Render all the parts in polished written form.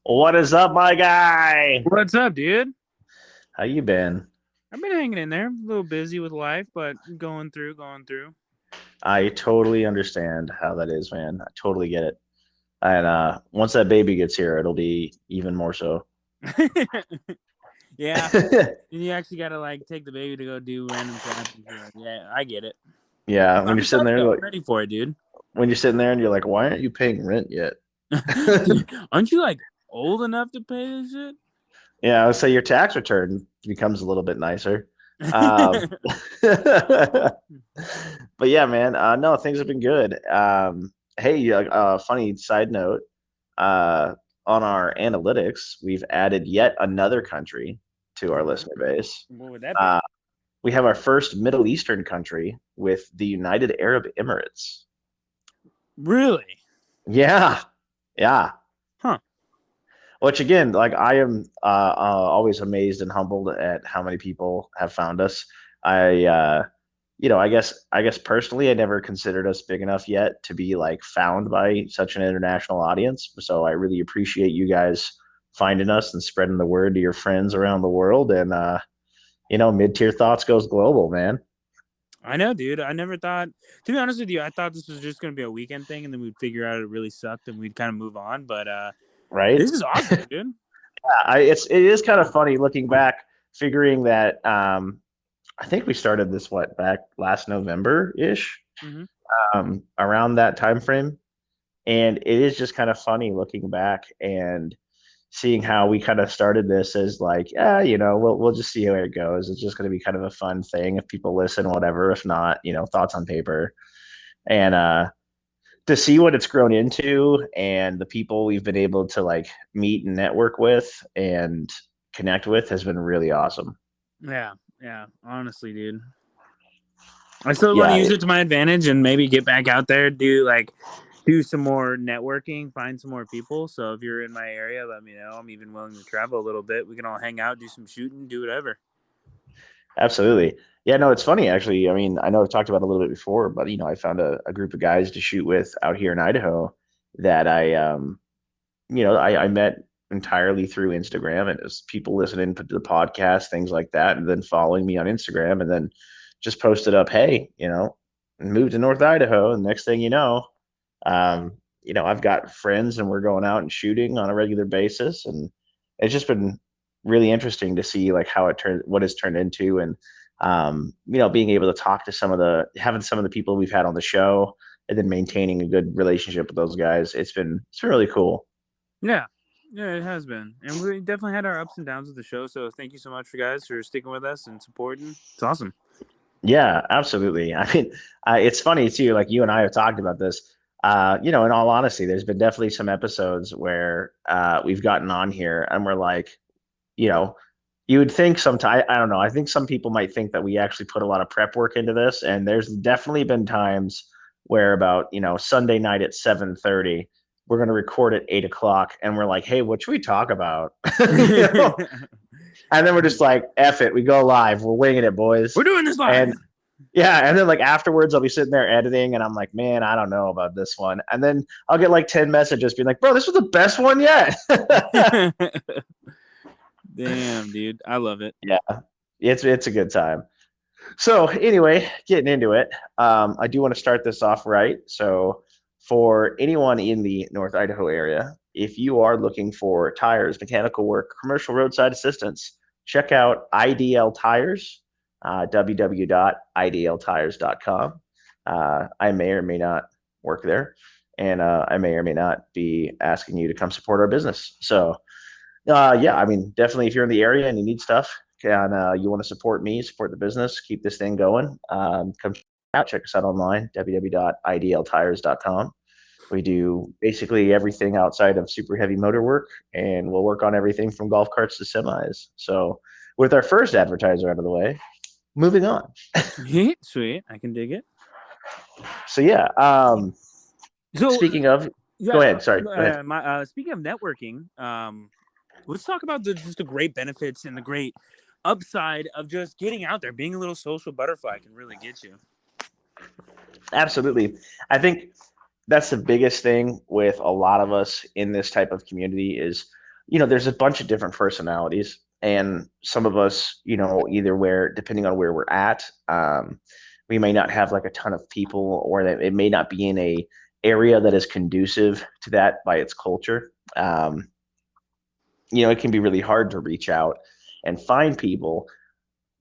What is up, my guy? What's up, dude? How you been? I've been hanging in there, a little busy with life, but going through. I totally understand how that is, man. I totally get it. And once that baby gets here, it'll be even more so. Yeah, and you actually got to like take the baby to go do random crap. And shit. Yeah, I get it. Yeah, when I'm you're sitting excited there, though. I'm like ready for it, dude. when you're sitting there and you're like, why aren't you paying rent yet? Aren't you like old enough to pay this shit? Yeah, I would say your tax return becomes a little bit nicer. Um, but yeah, man, no, things have been good. Hey, funny side note, uh, on our analytics, we've added yet another country to our listener base. What would that be? Uh, we have our first Middle Eastern country with the United Arab Emirates. Really? Yeah, yeah. Huh? Which again, like I am always amazed and humbled at how many people have found us. I, I guess personally, I never considered us big enough yet to be like found by such an international audience. So I really appreciate you guys finding us and spreading the word to your friends around the world. And mid tier thoughts goes global, man. I know, dude. I never thought. To be honest with you, I thought this was just gonna be a weekend thing, and then we'd figure out it really sucked, and we'd kind of move on. But Right? this is awesome, dude. It is kind of funny looking back, figuring that I think we started this back last November ish, Hmm. around that time frame, and it is just kind of funny looking back and seeing how we kind of started this as like, we'll just see how it goes. It's just going to be kind of a fun thing if people listen, whatever. If not, thoughts on paper, and to see what it's grown into and the people we've been able to like meet and network with and connect with has been really awesome. Yeah, yeah. Honestly, dude. I still want to Yeah, use it to my advantage and maybe get back out there, do some more networking, find some more people. So if you're in my area, let me know. I'm even willing to travel a little bit. We can all hang out, do some shooting, do whatever. absolutely. Yeah, no, it's funny actually. I mean, I know I've talked about it a little bit before, but I found a group of guys to shoot with out here in Idaho that I met entirely through Instagram and as people listening to the podcast, things like that, and then following me on Instagram and then just posted up, hey, moved to North Idaho. And next thing um, I've got friends and we're going out and shooting on a regular basis. And it's just been really interesting to see like what it's turned into. And, being able to talk to having some of the people we've had on the show and then maintaining a good relationship with those guys. It's been really cool. Yeah. Yeah, it has been. And we definitely had our ups and downs with the show. So thank you so much for guys for sticking with us and supporting. It's awesome. Yeah, absolutely. I mean, it's funny too. Like you and I have talked about this. In all honesty, there's been definitely some episodes where we've gotten on here and we're like, you know, you would think sometime, I don't know. I think some people might think that we actually put a lot of prep work into this, and there's definitely been times where about Sunday night at 7:30, we're going to record at 8 o'clock, and we're like, hey, what should we talk about? you know, and then we're just like, F it, we go live, we're winging it, boys. We're doing this And live. yeah, and then like afterwards, I'll be sitting there editing, and I'm like, man, I don't know about this one. And then I'll get like 10 messages being like, bro, this was the best one yet. Damn, dude. I love it. Yeah, it's a good time. So anyway, getting into it, I do want to start this off right. So for anyone in the North Idaho area, if you are looking for tires, mechanical work, commercial roadside assistance, check out IDL Tires, www.idltires.com. I may or may not work there, and I may or may not be asking you to come support our business. So yeah, I mean, definitely if you're in the area and you need stuff and you want to support me, support the business, keep this thing going, come out, check us out online, www.idltires.com. We do basically everything outside of super heavy motor work, and we'll work on everything from golf carts to semis. So, with our first advertiser out of the way, moving on. Sweet, sweet. I can dig it. So, yeah, So, speaking of, go yeah, ahead. Sorry, go ahead. my speaking of networking, let's talk about just the great benefits and the great upside of just getting out there. Being a little social butterfly can really get you. Absolutely. I think that's the biggest thing with a lot of us in this type of community is there's a bunch of different personalities, and some of us, either where, depending on where we're at, we may not have like a ton of people, or that it may not be in a area that is conducive to that by its culture. It can be really hard to reach out and find people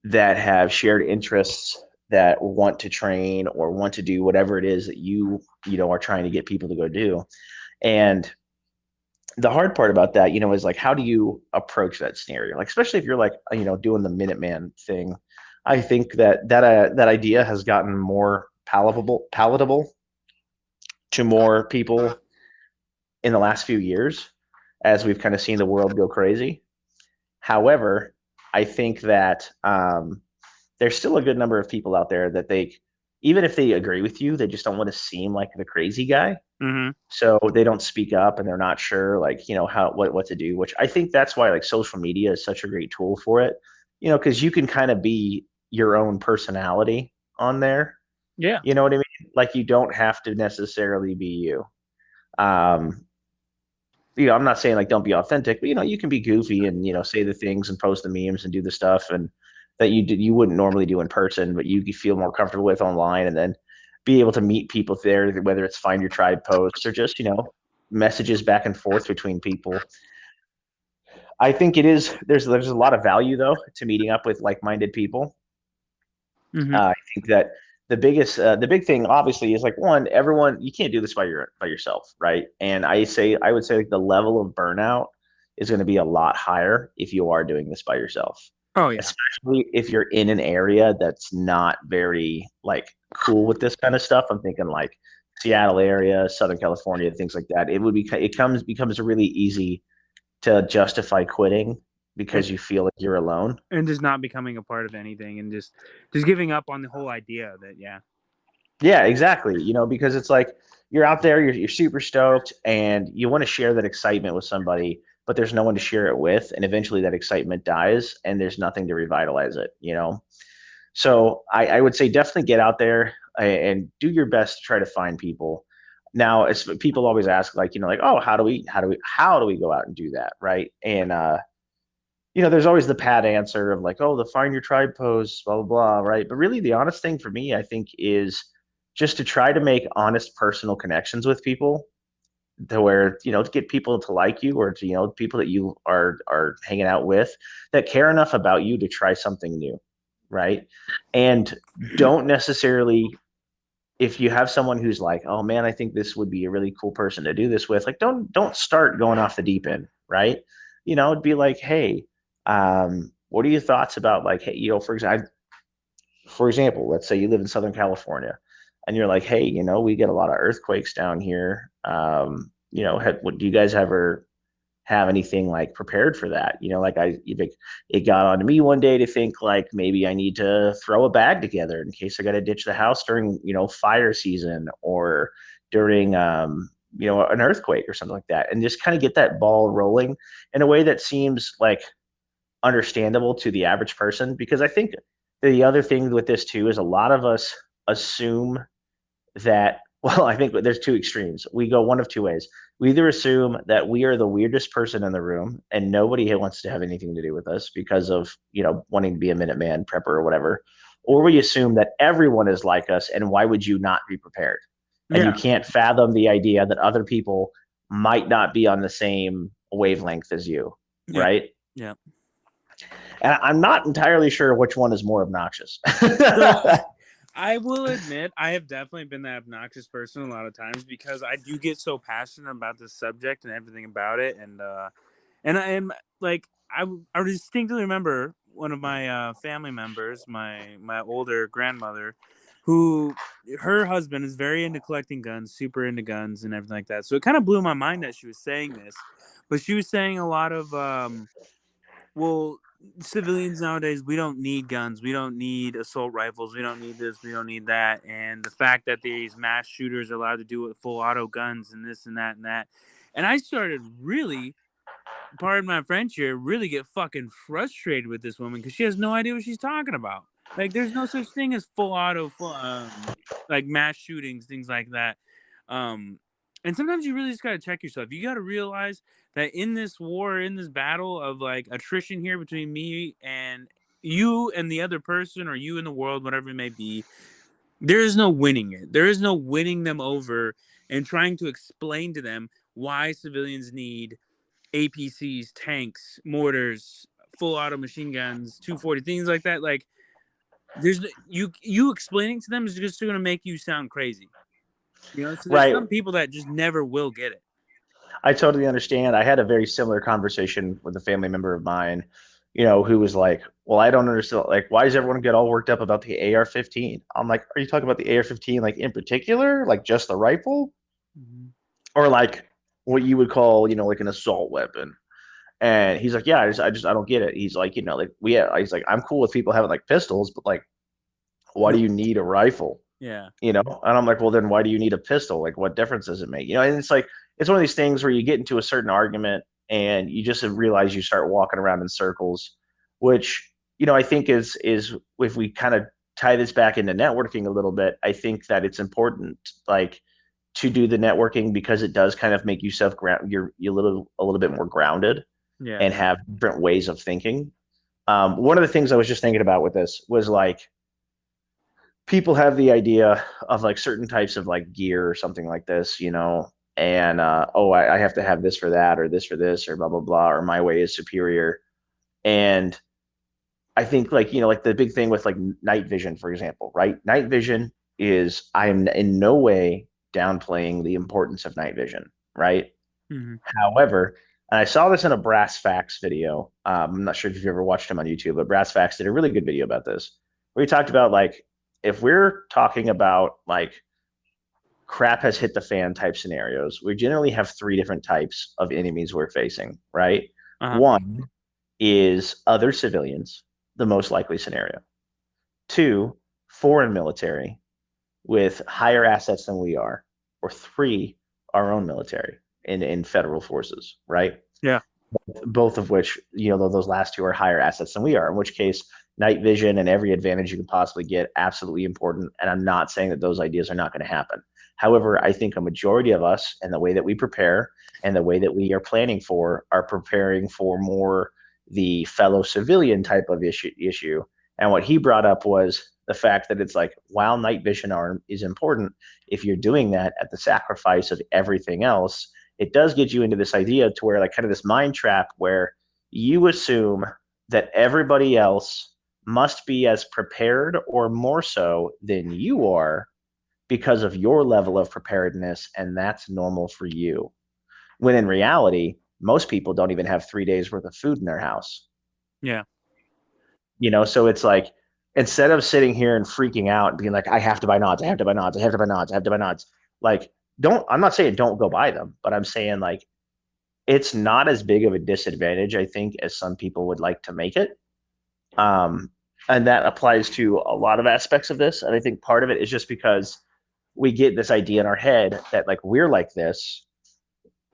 that have shared interests, that want to train or want to do whatever it is that are trying to get people to go do. And the hard part about that, is like, how do you approach that scenario? Like, especially if you're like, doing the Minuteman thing. I think that idea has gotten more palatable to more people in the last few years as we've kind of seen the world go crazy. However, I think that there's still a good number of people out there that even if they agree with you, they just don't want to seem like the crazy guy. Mm-hmm. So they don't speak up, and they're not sure, like, how, what to do, which I think that's why like social media is such a great tool for it, because you can kind of be your own personality on there. Yeah. You know what I mean? Like, you don't have to necessarily be you. Um, I'm not saying like don't be authentic, but you can be goofy and say the things and post the memes and do the stuff and that you wouldn't normally do in person, but you feel more comfortable with online, and then be able to meet people there, whether it's find your tribe posts or just messages back and forth between people. I think it is there's a lot of value though to meeting up with like-minded people. Mm-hmm. I think that the big thing obviously is like, one, everyone, you can't do this by yourself, right? And I would say like the level of burnout is going to be a lot higher if you are doing this by yourself, Oh yeah. especially if you're in an area that's not very like cool with this kind of stuff. I'm thinking like Seattle area, Southern California, things like that. It becomes really easy to justify quitting And because you feel like you're alone. and just not becoming a part of anything, and just giving up on the whole idea of it. Yeah. Yeah, exactly. Because it's like you're out there, you're super stoked, and you want to share that excitement with somebody, but there's no one to share it with, and eventually that excitement dies, and there's nothing to revitalize it. So I would say definitely get out there and do your best to try to find people. Now, as people always ask, like, like, oh, how do we go out and do that, right? And there's always the pat answer of like, oh, the find your tribe posts, blah blah blah, right? But really, the honest thing for me, I think, is just to try to make honest personal connections with people, to where to get people to like you, or to people that you are hanging out with, that care enough about you to try something new, right? And don't necessarily, if you have someone who's like, oh man, I think this would be a really cool person to do this with, like, don't start going off the deep end, right? It'd be like, hey, what are your thoughts about, like, hey, for example, let's say you live in Southern California, and you're like, hey, we get a lot of earthquakes down here. Do you guys ever have anything like prepared for that? Like, it got on to me one day to think like maybe I need to throw a bag together in case I got to ditch the house during fire season, or during an earthquake or something like that, and just kind of get that ball rolling in a way that seems like understandable to the average person. Because I think the other thing with this too is a lot of us assume that, well, I think there's two extremes. We go one of two ways. We either assume that we are the weirdest person in the room and nobody wants to have anything to do with us because of, wanting to be a Minuteman prepper or whatever. Or we assume that everyone is like us, and why would you not be prepared? And you Yeah. can't fathom the idea that other people might not be on the same wavelength as you, Yeah. right? Yeah. And I'm not entirely sure which one is more obnoxious. So I will admit I have definitely been that obnoxious person a lot of times because I do get so passionate about this subject and everything about it, and I am like I distinctly remember one of my family members, my older grandmother, who her husband is very into collecting guns, super into guns and everything like that. So it kind of blew my mind that she was saying this, but she was saying a lot of well, civilians nowadays, we don't need guns, we don't need assault rifles, we don't need this, we don't need that, and the fact that these mass shooters are allowed to do it with full auto guns and this and that and that, and I started really, pardon my French here, really get fucking frustrated with this woman because she has no idea what she's talking about. Like, there's no such thing as full auto, like mass shootings, things like that. Um, and sometimes you really just got to check yourself. You got to realize that in this war, in this battle of like attrition here between me and you and the other person, or you and the world, whatever it may be, there is no winning it. There is no winning them over and trying to explain to them why civilians need APCs, tanks, mortars, full auto machine guns, 240, things like that. Like, there's you explaining to them is just going to make you sound crazy. You know, so there's Right. some people that just never will get it. I totally understand. I had a very similar conversation with a family member of mine, who was like, "Well, I don't understand. Like, why does everyone get all worked up about the AR-15?" I'm like, "Are you talking about the AR-15 like in particular, like just the rifle, Mm-hmm. or like what you would call, like an assault weapon?" And he's like, "Yeah, I don't get it." He's like, he's like, "I'm cool with people having like pistols, but like, why do you need a rifle?" Yeah. And I'm like, well, then why do you need a pistol? Like, what difference does it make? And it's like, it's one of these things where you get into a certain argument and you just realize you start walking around in circles, which, I think is if we kind of tie this back into networking a little bit, I think that it's important, like, to do the networking because it does kind of make you self ground, you're a little bit more grounded Yeah. and have different ways of thinking. One of the things I was just thinking about with this was like, people have the idea of like certain types of like gear or something like this, and oh, I have to have this for that or this for this or blah blah blah or my way is superior. And I think like like the big thing with like night vision, for example, right? Night vision is I'm in no way downplaying the importance of night vision, right? Mm-hmm. However, and I saw this in a Brass Facts video. I'm not sure if you've ever watched him on YouTube, but Brass Facts did a really good video about this, where he talked about like if we're talking about like crap has hit the fan type scenarios, we generally have three different types of enemies we're facing, right? Uh-huh. One is other civilians, the most likely scenario. Two, foreign military with higher assets than we are. Or three, our own military in federal forces, right? Yeah. Both of which, those last two are higher assets than we are, in which case night vision and every advantage you can possibly get, absolutely important. And I'm not saying that those ideas are not going to happen. However, I think a majority of us and the way that we prepare and the way that we are planning for are preparing for more the fellow civilian type of issue. And what he brought up was the fact that it's like, while night vision is important, if you're doing that at the sacrifice of everything else, it does get you into this idea to where like kind of this mind trap where you assume that everybody else must be as prepared or more so than you are because of your level of preparedness, and that's normal for you. When in reality, most people don't even have 3 days worth of food in their house. Yeah. So it's like, instead of sitting here and freaking out and being like, I have to buy nods, I have to buy nods, I have to buy nods, I have to buy nods. Like, I'm not saying don't go buy them, but I'm saying like it's not as big of a disadvantage, I think, as some people would like to make it. Um, and that applies to a lot of aspects of this. And I think part of it is just because we get this idea in our head that like we're like this.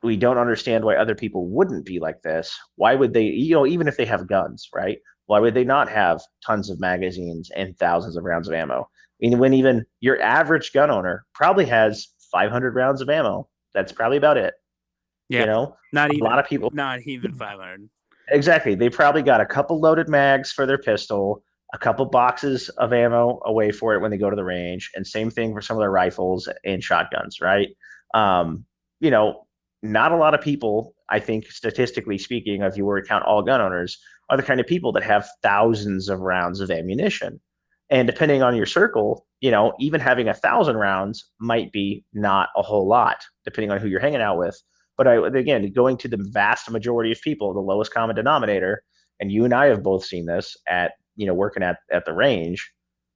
We don't understand why other people wouldn't be like this. Why would they, even if they have guns, right? Why would they not have tons of magazines and thousands of rounds of ammo? I mean, when even your average gun owner probably has 500 rounds of ammo. That's probably about it. Yeah. Not A lot even of people, not even 500. exactly. They probably got a couple loaded mags for their pistol, a couple boxes of ammo away for it when they go to the range, and same thing for some of their rifles and shotguns, right? Um, you know, Not a lot of people, I think, statistically speaking, if you were to count all gun owners, are the kind of people that have thousands of rounds of ammunition. And depending on your circle, even having 1,000 rounds might be not a whole lot, depending on who you're hanging out with. But again, going to the vast majority of people, the lowest common denominator, and you and I have both seen this at, working at the range.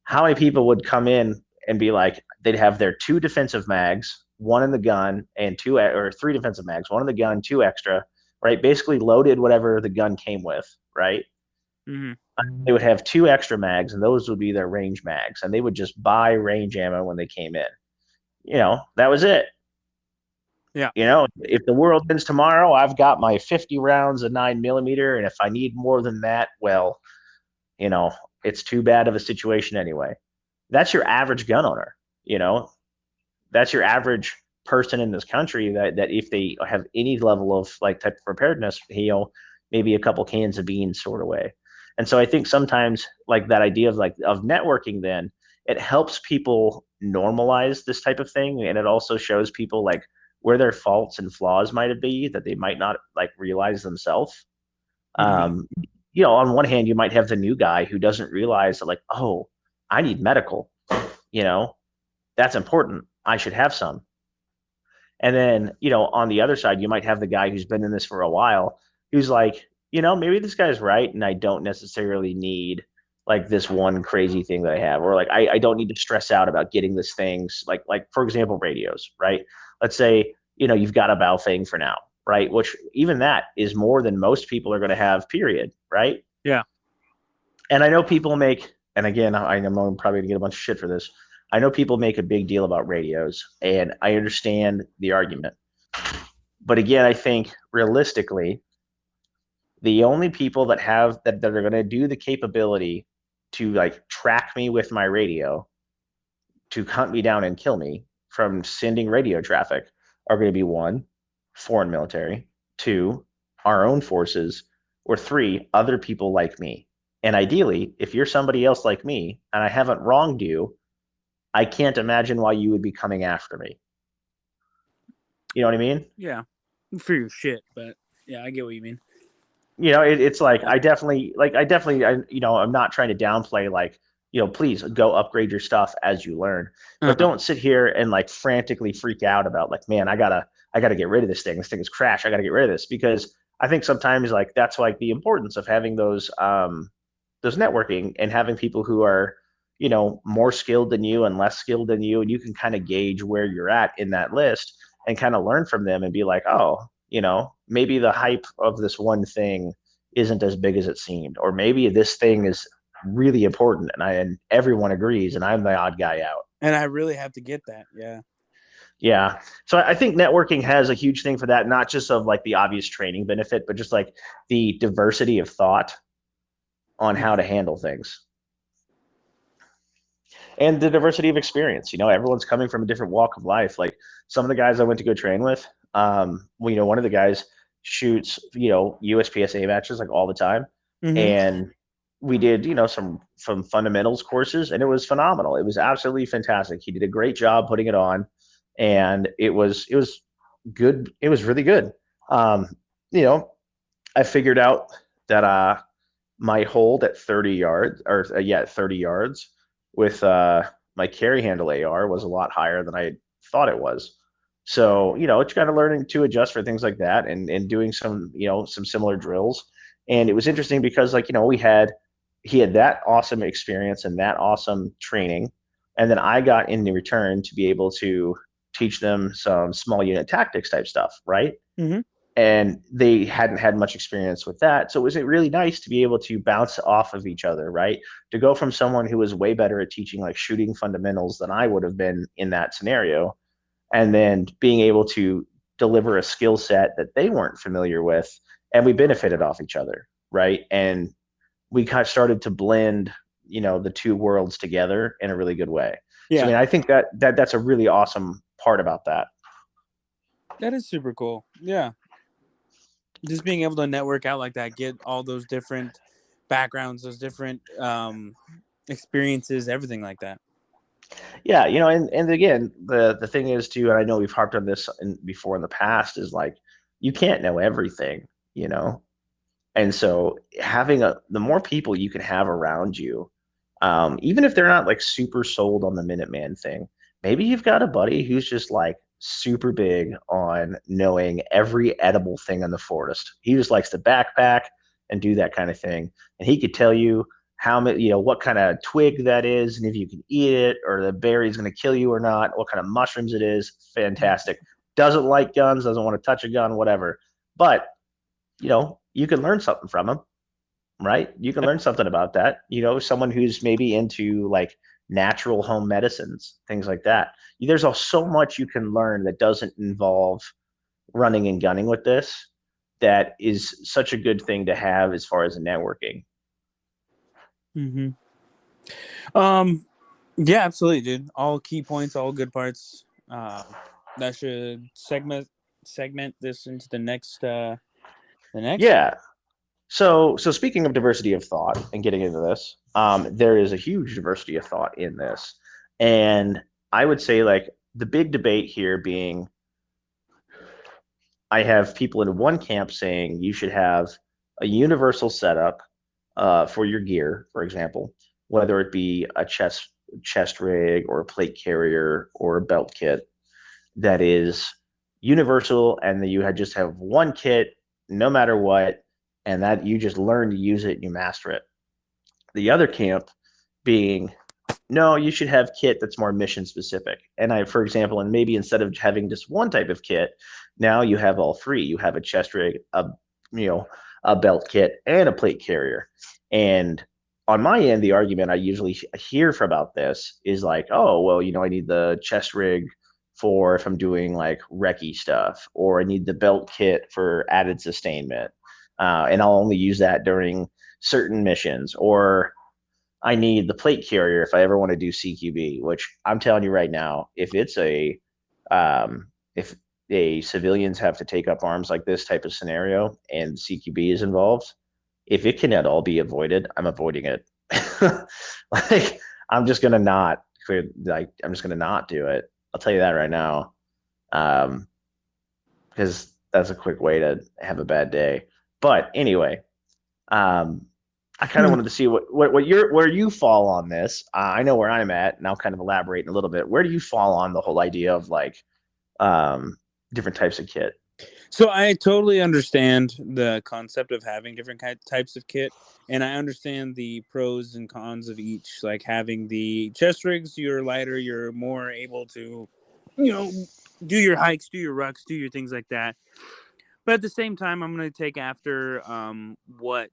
How many people would come in and be like, they'd have their two defensive mags, one in the gun, and two or three defensive mags, one in the gun, two extra, right? Basically loaded whatever the gun came with, right? Mm-hmm. They would have two extra mags, and those would be their range mags, and they would just buy range ammo when they came in. That was it. Yeah. If the world ends tomorrow, I've got my 50 rounds of 9mm, and if I need more than that, well, you know, it's too bad of a situation anyway. That's your average gun owner. you know, that's your average person in this country that if they have any level of like type of preparedness, maybe a couple cans of beans sort of way. And so I think sometimes like that idea of like of networking, then it helps people normalize this type of thing, and it also shows people like where their faults and flaws might be that they might not like realize themselves. Mm-hmm. um, on one hand, you might have the new guy who doesn't realize that, like, oh, I need medical, you know, that's important. I should have some. And then, on the other side, you might have the guy who's been in this for a while who's like, maybe this guy's right. And I don't necessarily need like this one crazy thing that I have, or like, I don't need to stress out about getting this things like, for example, radios, right? Let's say, you've got a bow thing for now, right? Which even that is more than most people are going to have, period, right? Yeah. And I know people make, and again, I'm probably going to get a bunch of shit for this. I know people make a big deal about radios, and I understand the argument. But again, I think realistically, the only people that are going to do the capability to like track me with my radio to hunt me down and kill me from sending radio traffic are going to be one, foreign military, two, our own forces, or three, other people like me. And ideally, if you're somebody else like me and I haven't wronged you, I can't imagine why you would be coming after me. You know what I mean? Yeah. For your shit, but yeah, I get what you mean. It's like I'm not trying to downplay like, please go upgrade your stuff as you learn, but Uh-huh. don't sit here and like frantically freak out about like, man, I gotta get rid of this thing. This thing is crash. I gotta get rid of this, because I think sometimes like that's like the importance of having those networking and having people who are, more skilled than you and less skilled than you, and you can kind of gauge where you're at in that list and kind of learn from them and be like, oh, maybe the hype of this one thing isn't as big as it seemed, or maybe this thing is really important and everyone agrees and I'm the odd guy out. And I really have to get that. Yeah. Yeah. So I think networking has a huge thing for that, not just of like the obvious training benefit, but just like the diversity of thought on how to Mm-hmm. handle things and the diversity of experience. Everyone's coming from a different walk of life. Like some of the guys I went to go train with, one of the guys shoots, USPSA matches like all the time. Mm-hmm. And we did, some fundamentals courses, and it was phenomenal. It was absolutely fantastic. He did a great job putting it on, and it was good. It was really good. Um, you know, I figured out that my hold at 30 yards, or yeah, 30 yards with my carry handle AR was a lot higher than I thought it was. So, it's kind of learning to adjust for things like that, and doing some similar drills. And it was interesting because like, he had that awesome experience and that awesome training. And then I got in return to be able to teach them some small unit tactics type stuff, right? Mm-hmm. And they hadn't had much experience with that. So it was really nice to be able to bounce off of each other, right? To go from someone who was way better at teaching like shooting fundamentals than I would have been in that scenario, and then being able to deliver a skill set that they weren't familiar with, and we benefited off each other, right? And we kind of started to blend, the two worlds together in a really good way. So I Yeah. mean, I think that's a really awesome part about that. That is super cool. Yeah. Just being able to network out like that, get all those different backgrounds, those different experiences, everything like that. Yeah, and again, the thing is too, and I know we've harped on this before in the past, is like you can't know everything, you know, and so having the more people you can have around you, even if they're not like super sold on the Minuteman thing, maybe you've got a buddy who's just like super big on knowing every edible thing in the forest. He just likes to backpack and do that kind of thing, and he could tell you how many, what kind of twig that is, and if you can eat it, or the berry is going to kill you or not, what kind of mushrooms it is. Fantastic. Doesn't like guns, doesn't want to touch a gun, whatever. But you can learn something from him, right? You can learn something about that. Someone who's maybe into like natural home medicines, things like that. There's so much you can learn that doesn't involve running and gunning with this. That is such a good thing to have as far as networking. Mm-hmm. Um, yeah, absolutely, dude. All key points, all good parts. that should segment this into the next one. Yeah. So speaking of diversity of thought and getting into this, there is a huge diversity of thought in this, and I would say like the big debate here being, I have people in one camp saying you should have a universal setup for your gear, for example, whether it be a chest rig or a plate carrier or a belt kit that is universal, and that you had just have one kit no matter what, and that you just learn to use it and you master it. The other camp being, no, you should have kit that's more mission specific. And I, for example, and maybe instead of having just one type of kit, now you have all three. You have a chest rig, you know, a belt kit, and a plate carrier. And on my end, the argument I usually hear for about this is like, oh, well, I need the chest rig for if I'm doing like recce stuff, or I need the belt kit for added sustainment, and I'll only use that during certain missions, or I need the plate carrier if I ever want to do CQB, which I'm telling you right now, if a civilians have to take up arms like this type of scenario and CQB is involved, if it can at all be avoided, I'm avoiding it. Like I'm just gonna not I'm just gonna not do it. I'll tell you that right now. Um, because that's a quick way to have a bad day. But anyway, um, I kind of wanted to see what where you fall on this. I know where I'm at, and I'll kind of elaborate a little bit. Where do you fall on the whole idea of like um, different types of kit? So I totally understand the concept of having different types of kit, and I understand the pros and cons of each. Like having the chest rigs, you're lighter, you're more able to, you know, do your hikes, do your rucks, do your things like that. But at the same time, I'm going to take after what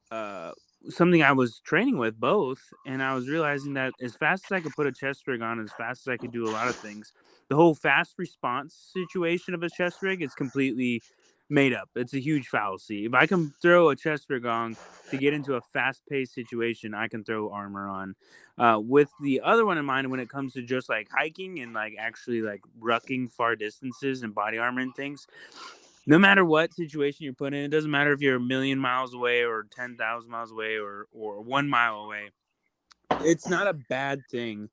uh, something I was training with both, and I was realizing that as fast as I could put a chest rig on, as fast as I could do a lot of things, the whole fast response situation of a chest rig is completely made up. It's a huge fallacy. If I can throw a chest rig on to get into a fast paced situation, I can throw armor on. With the other one in mind, when it comes to just like hiking and like actually like rucking far distances and body armor and things, no matter what situation you're put in, it doesn't matter if you're a million miles away or 10,000 miles away or 1 mile away. It's not a bad thing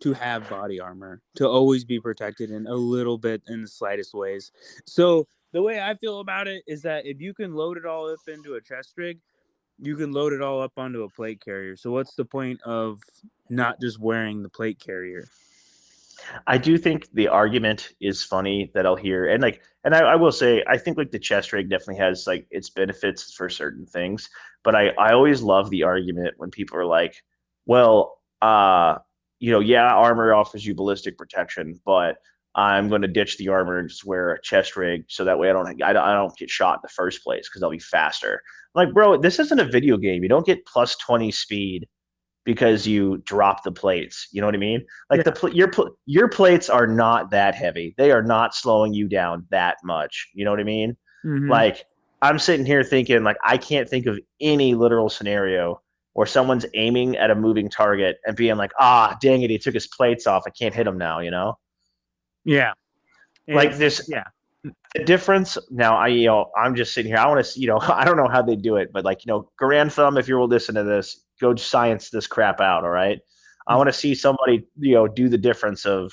to have body armor, to always be protected in a little bit in the slightest ways. So the way I feel about it is that if you can load it all up into a chest rig, you can load it all up onto a plate carrier. So what's the point of not just wearing the plate carrier? I do think the argument is funny that I'll hear, and like, and I will say, I think like the chest rig definitely has like its benefits for certain things, but I always love the argument when people are like, well, yeah, armor offers you ballistic protection, but I'm going to ditch the armor and just wear a chest rig so that way I don't get shot in the first place because I'll be faster. I'm like, bro, this isn't a video game. You don't get plus 20 speed because you drop the plates. You know what I mean? Like Yeah. your plates are not that heavy. They are not slowing you down that much. You know what I mean? Mm-hmm. Like I'm sitting here thinking like I can't think of any literal scenario where someone's aiming at a moving target and being like, ah, dang it, he took his plates off. I can't hit him now. Yeah. Like It's this yeah. the difference now. I'm just sitting here. I want to, I don't know how they do it, but like, grand thumb, if you're listening to this, go science this crap out. All right. I want to see somebody, do the difference of,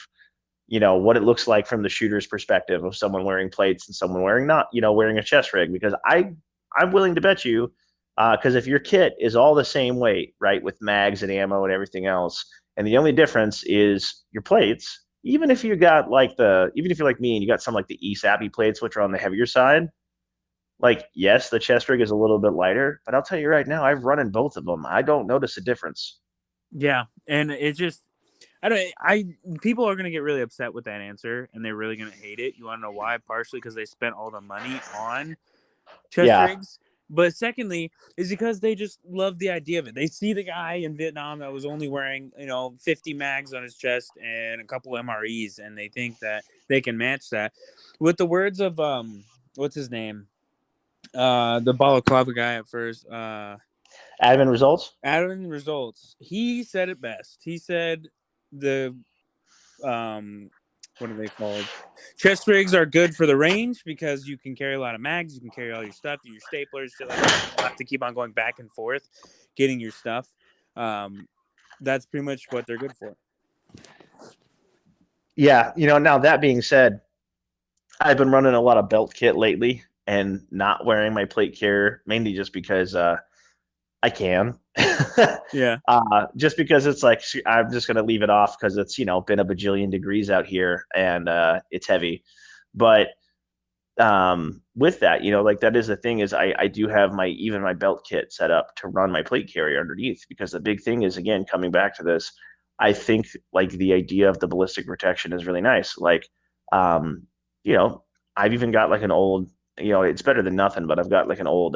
what it looks like from the shooter's perspective of someone wearing plates and someone wearing not, wearing a chest rig, because I'm willing to bet you, because if your kit is all the same weight, right, with mags and ammo and everything else, and the only difference is your plates, even if you're like me and you got some like the ESAPI plates, which are on the heavier side, like, yes, the chest rig is a little bit lighter, but I'll tell you right now, I've run in both of them. I don't notice a difference. Yeah. And it's just I don't. I people are gonna get really upset with that answer, and they're really gonna hate it. You want to know why? Partially because they spent all the money on chest Yeah, rigs, but secondly is because they just love the idea of it. They see the guy in Vietnam that was only wearing 50 mags on his chest and a couple MREs, and they think that they can match that. With the words of what's his name? The balaclava guy at first. admin results. Adam Results. He said it best. He said the um what are they called? Chest rigs are good for the range because you can carry a lot of mags, you can carry all your stuff, your staplers, shit like that. You don't have to keep on going back and forth getting your stuff. Um, that's pretty much what they're good for. Yeah, now that being said, I've been running a lot of belt kit lately and not wearing my plate carrier, mainly just because I can. Yeah. Just because it's like I'm just gonna leave it off because it's been a bajillion degrees out here and it's heavy. But with that, like that is the thing is I do have my belt kit set up to run my plate carrier underneath because the big thing is again coming back to this. I think like the idea of the ballistic protection is really nice. Like, um, you know, I've even got like an old, it's better than nothing, but I've got like an old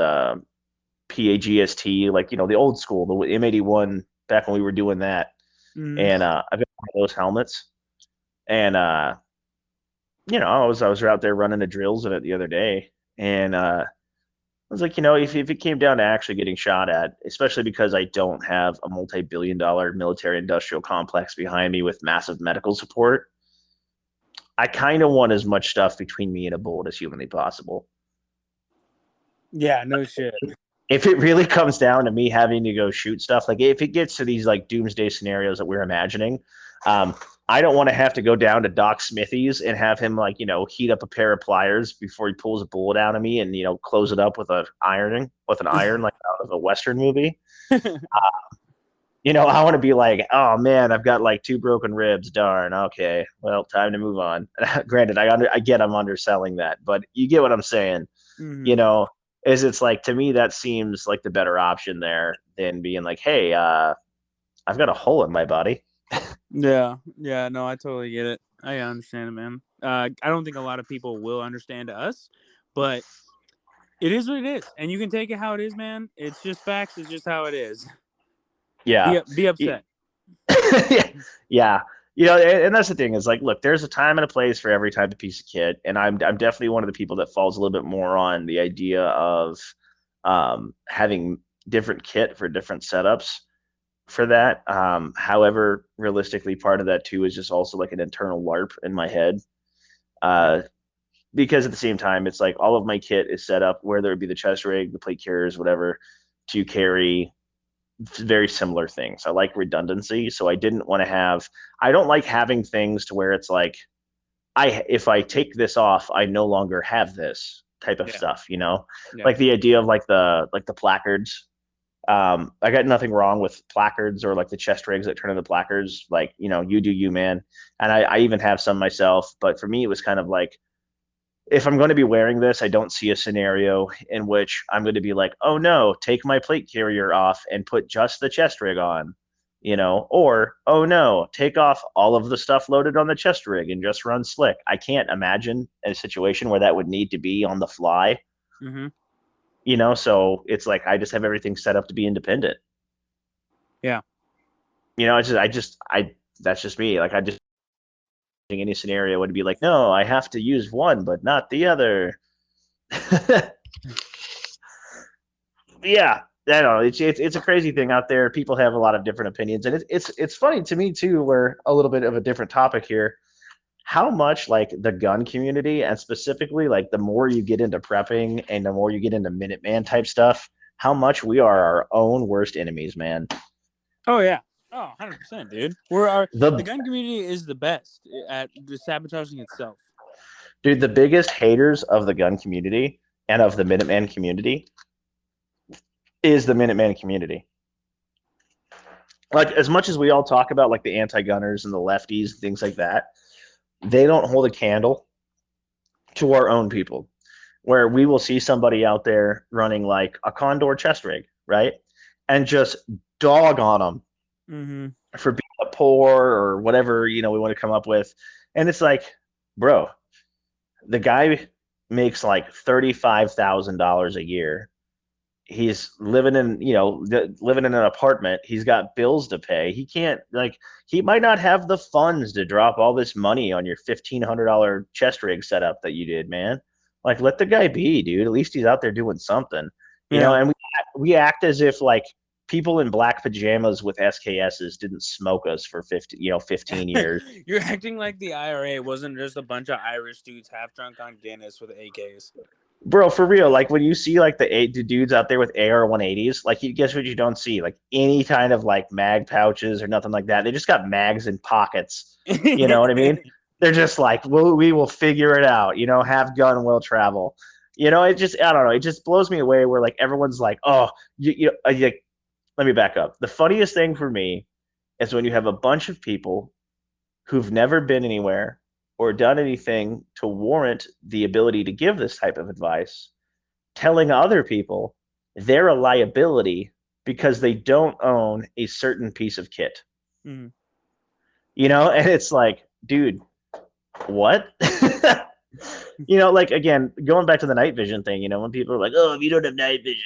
PAGST, like the old school, the M81 back when we were doing that, Mm. and I've got one of those helmets, and I was out there running the drills in it the other day, and I was like, if it came down to actually getting shot at, especially because I don't have a multi-billion-dollar military industrial complex behind me with massive medical support, I kind of want as much stuff between me and a bullet as humanly possible. Yeah, no shit. If it really comes down to me having to go shoot stuff, like if it gets to these like doomsday scenarios that we're imagining, um, I don't want to have to go down to Doc Smithy's and have him like heat up a pair of pliers before he pulls a bullet out of me and close it up with an iron like out of a Western movie. I want to be like, oh man, I've got like two broken ribs. Darn. Okay, well, time to move on. Granted, I get I'm underselling that, but you get what I'm saying. Mm-hmm. you know, is it's like to me that seems like the better option there than being like, hey, I've got a hole in my body. Yeah, yeah, no, I totally get it. I understand it, man. I don't think a lot of people will understand us, but it is what it is, and you can take it how it is, man. It's just facts. It's just how it is. Yeah. Be upset. Yeah. And that's the thing is like, look, there's a time and a place for every type of piece of kit. And I'm definitely one of the people that falls a little bit more on the idea of having different kit for different setups for that. However, realistically, part of that too is just also like an internal LARP in my head. Yeah, Uh, because at the same time, it's like all of my kit is set up, whether it be the chest rig, the plate carriers, whatever, to carry very similar things. I like redundancy, so I didn't want to have. I don't like having things to where it's like if I take this off, I no longer have this type of yeah, stuff. yeah, Like the idea of like the placards. I got nothing wrong with placards or like the chest rigs that turn into placards. Like you do you, man. And I even have some myself, but for me, it was kind of like if I'm going to be wearing this, I don't see a scenario in which I'm going to be like, oh no, take my plate carrier off and put just the chest rig on, or oh no, take off all of the stuff loaded on the chest rig and just run slick. I can't imagine a situation where that would need to be on the fly, mm-hmm. so it's like I just have everything set up to be independent. Yeah, That's just me. Like I just any scenario would be like, no, I have to use one, but not the other. Yeah, I don't know. It's a crazy thing out there. People have a lot of different opinions, and it's funny to me too. We're a little bit of a different topic here. How much like the gun community, and specifically like the more you get into prepping and the more you get into Minuteman type stuff, how much we are our own worst enemies, man. oh yeah, oh 100%, dude. The The gun community is the best at the sabotaging itself. Dude, the biggest haters of the gun community and of the Minuteman community is the Minuteman community. Like as much as we all talk about like the anti-gunners and the lefties and things like that, they don't hold a candle to our own people. Where we will see somebody out there running like a Condor chest rig, right? And just dog on them Mm-hmm. for being a poor or whatever, we want to come up with. And it's like, bro, the guy makes like $35,000 a year. He's living in living in an apartment. He's got bills to pay. He can't like he might not have the funds to drop all this money on your $1,500 chest rig setup that you did, man. Like let the guy be, dude. At least he's out there doing something. Yeah, And we act as if like people in black pajamas with SKSs didn't smoke us for 15 years. You're acting like the IRA wasn't just a bunch of Irish dudes half drunk on Guinness with AKs. Bro, for real, like when you see like the dudes out there with AR 180s, like you guess what you don't see? Like any kind of like mag pouches or nothing like that. They just got mags in pockets. You know what I mean? They're just like, well, we will figure it out. Have gun will travel. It just I don't know. It just blows me away where like everyone's like, oh, like, let me back up. The funniest thing for me is when you have a bunch of people who've never been anywhere or done anything to warrant the ability to give this type of advice, telling other people they're a liability because they don't own a certain piece of kit. Mm-hmm. And it's like, dude, what? Like again, going back to the night vision thing, when people are like, "Oh, if you don't have night vision,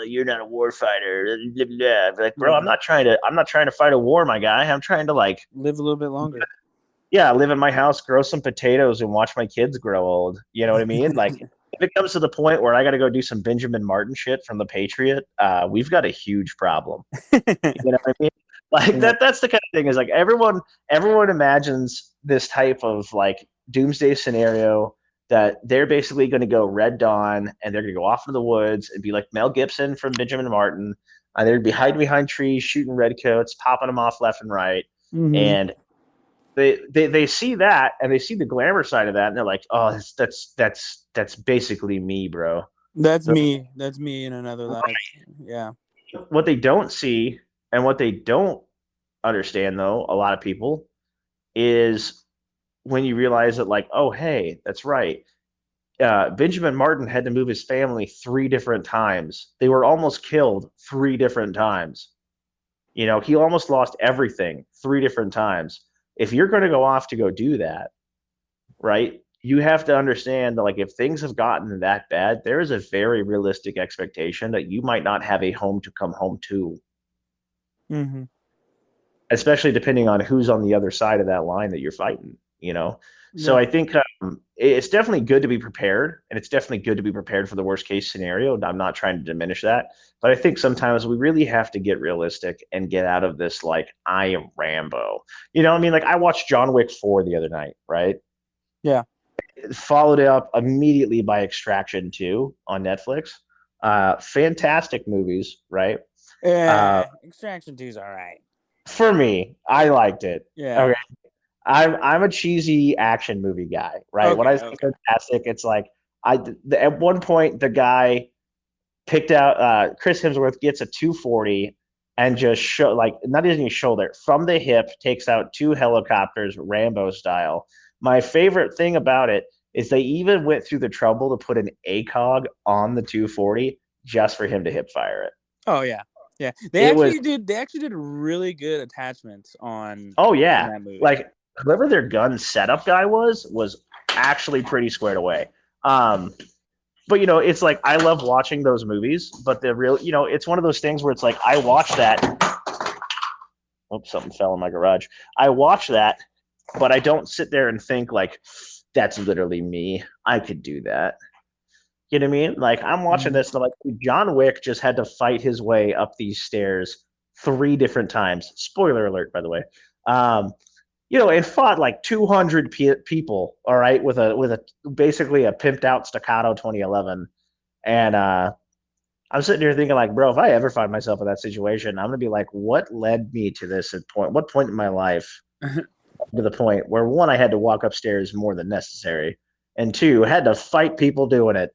you're not a war fighter." Blah, blah, blah. Like, bro, Yeah. I'm not trying to fight a war, my guy. I'm trying to like live a little bit longer. Yeah, live in my house, grow some potatoes, and watch my kids grow old. You know what I mean? Like, if it comes to the point where I got to go do some Benjamin Martin shit from The Patriot, we've got a huge problem. You know what I mean? Like Yeah. that's the kind of thing is like everyone imagines this type of like doomsday scenario that they're basically going to go Red Dawn and they're going to go off into the woods and be like Mel Gibson from Benjamin Martin. They're going to be hiding behind trees, shooting redcoats, popping them off left and right. Mm-hmm. And they see that and they see the glamour side of that and they're like, oh, that's basically me, bro. That's So, me. That's me in another life. Yeah. what they don't see and what they don't understand, though, a lot of people, is when you realize that, like, oh, hey, that's right. Benjamin Martin had to move his family 3 different times. They were almost killed 3 different times. He almost lost everything 3 different times. If you're going to go off to go do that, right, you have to understand that, like, if things have gotten that bad, there is a very realistic expectation that you might not have a home to come home to, Mm-hmm. especially depending on who's on the other side of that line that you're fighting. So Yeah. I think it's definitely good to be prepared, and it's definitely good to be prepared for the worst case scenario. I'm not trying to diminish that, but I think sometimes we really have to get realistic and get out of this like I am Rambo. I mean, like I watched John Wick 4 the other night, right? Yeah. Followed it up immediately by Extraction 2 on Netflix. Fantastic movies, right? Uh, Extraction 2 is all right. for me, I liked it. Yeah. Okay. I'm a cheesy action movie guy, right? When I Okay. say Okay. fantastic, it's like at one point the guy picked out Chris Hemsworth gets a 240 and just show like not even his shoulder from the hip takes out 2 helicopters Rambo style. My favorite thing about it is they even went through the trouble to put an ACOG on the 240 just for him to hip fire it. Oh yeah. Yeah. They It was actually did. They actually did really good attachments on Oh in yeah, that movie. like whoever their gun setup guy was actually pretty squared away. Um, but it's like I love watching those movies, but the real, it's one of those things where it's like I watch that. Oops, something fell in my garage. I watch that, but I don't sit there and think like that's literally me. I could do that. You know what I mean? Like I'm watching Mhm. this, and I'm like John Wick just had to fight his way up these stairs 3 different times. Spoiler alert, by the way. Um, and fought like 200 people, all right, with a basically a pimped out staccato 2011. And I'm sitting here thinking like, bro, if I ever find myself in that situation, I'm gonna be like, what led me to this point? What point in my life to the point where one, I had to walk upstairs more than necessary, and two, had to fight people doing it.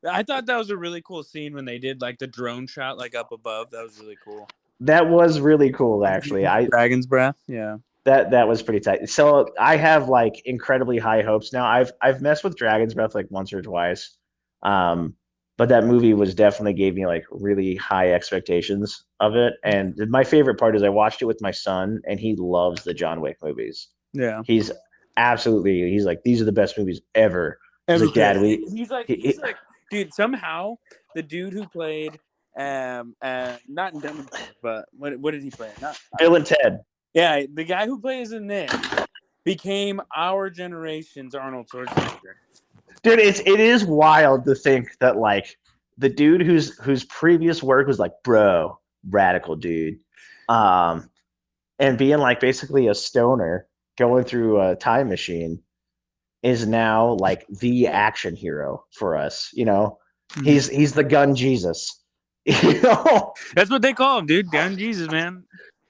I thought that was a really cool scene when they did like the drone shot like up above. That was really cool. That was really cool, actually. I Dragon's Breath. Yeah. that was pretty tight. So I have like incredibly high hopes now. I've messed with Dragon's Breath like once or twice, um, but that movie was definitely gave me like really high expectations of it. And my favorite part is I watched it with my son, and he loves the John Wick movies. Yeah. He's he's like these are the best movies ever. He's Ever like, Dad, created. we He's like, dude. Somehow the dude who played, not in Dumb and Dumber, but what did he play? Not Bill and Ted. Yeah, the guy who plays in this became our generation's Arnold Schwarzenegger. Dude, it is wild to think that like the dude whose previous work was like, bro, radical dude, um, and being like basically a stoner going through a time machine is now like the action hero for us. You know, Mhm. he's the gun Jesus. You know, That's what they call him, dude. Gun Jesus, man.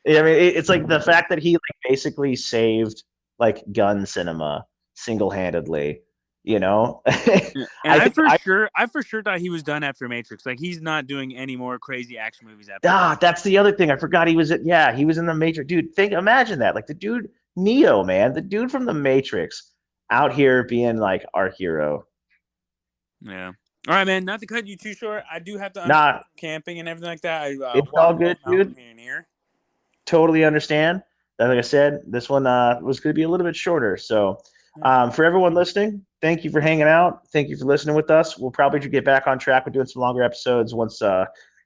I mean, it's like the fact that he like basically saved like gun cinema single handedly. You know, Yeah. And I think I I for sure thought he was done after Matrix. Like he's not doing any more crazy action movies after that. that's the other thing I forgot. He was yeah, he was in the Matrix, dude. Imagine that, like the dude Neo, man, the dude from the Matrix, out here being like our hero. Yeah. All right, man. Not to cut you too short, I do have to unwind Nah, from camping and everything like that. I it's all walked a good, little mountain dude. here and here. Totally understand. Like I said, this one was going to be a little bit shorter. So, Yeah. for everyone listening, thank you for hanging out. Thank you for listening with us. We'll probably get back on track with doing some longer episodes once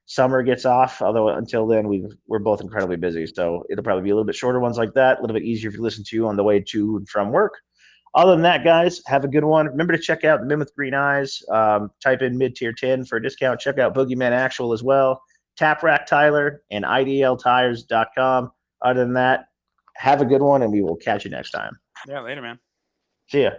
summer gets off. Although until then, we're both incredibly busy, so it'll probably be a little bit shorter ones like that, a little bit easier to listen to on the way to and from work. Other than that, guys, have a good one. Remember to check out the Men with Green Eyes. Type in mid tier 10 for a discount. Check out Boogeyman Actual as well. Tap Rack Tyler and idltires.com. Other than that, have a good one, and we will catch you next time. Yeah. Later, man. See ya.